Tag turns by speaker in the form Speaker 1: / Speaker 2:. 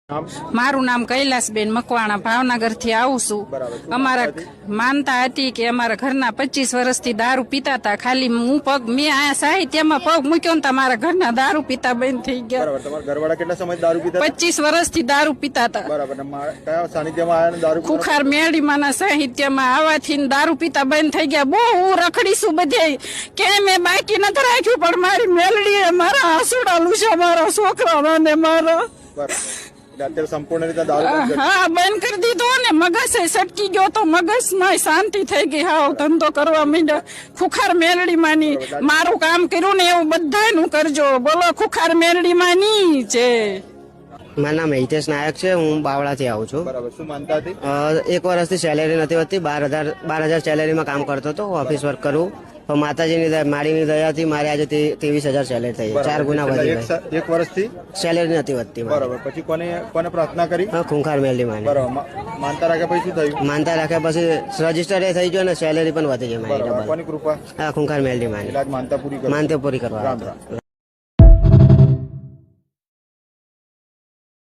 Speaker 1: મારું નામ કૈલાસબેન મકવાણા ભાવનગર થી આવું છું। અમારા માનતા હતી કે અમારા ઘરના 25 વર્ષથી દારૂ પીતા હતા। ખાલી હું પગ મેં આ સાહિત્યમાં પગ મૂક્યો ને મારા ઘરના દારૂ પીતા બંધ થઈ ગયા।
Speaker 2: બરાબર, તમારા ઘરવાળા કેટલા સમય દારૂ પીતા હતા?
Speaker 1: 25 વર્ષથી દારૂ પીતા હતા।
Speaker 2: બરાબર, કયા સાનિધ્યમાં આયા દારૂ?
Speaker 1: ખુખાર મેળીમાંના સાહિત્યમાં આવવાથી દારૂ પીતા બંધ થઈ ગયા। બહુ હું રખડીશું બધે કે મેં બાકી નથી રાખ્યું, પણ મારી મેલડીએ મારા આંસુડા લૂછ્યા મારા છોકરાના ને મારા।
Speaker 2: અત્યારે સંપૂર્ણ રીતે દારૂ
Speaker 1: હા બંધ કરી દીધો ને મગજ સટકી ગયો તો મગજમાં શાંતિ થઈ ગઈ। હાવ ધંધો કરવા માંડ્યા। ખુખાર મેલડી માની મારું કામ કર્યું ને એવું બધાનું કરજો। બોલો ખુખાર મેલડી માની છે।
Speaker 3: મારું નામ હિતેશ નાયક છે। હું બાવળાથી આવું છું।
Speaker 2: બરાબર, શું માનતા હતી?
Speaker 3: 1 વર્ષથી સેલેરી નથી હોતી। 12,000 સેલેરીમાં કામ કરતો હતો, ઓફિસ વર્ક કરું। તો માતાજીની માળીની દયાથી મારે આજે 23,000 સેલેરી થઈ, 4 ગુના વધી ગઈ।
Speaker 2: 1 વર્ષથી
Speaker 3: સેલેરી નથી વધતી।
Speaker 2: બરાબર, પછી કોને પ્રાર્થના કરી?
Speaker 3: ખૂંખાર મેલડી માની।
Speaker 2: બરાબર, માનતા રાખ્યા પછી શું થયું?
Speaker 3: માનતા રાખ્યા પછી રજીસ્ટર એ થઈ ગયો ને સેલેરી પણ વધી ગઈ મારી।
Speaker 2: કોની કૃપા?
Speaker 3: ખૂંખાર મેલડી માની
Speaker 2: માનતા પૂરી
Speaker 3: કરવા।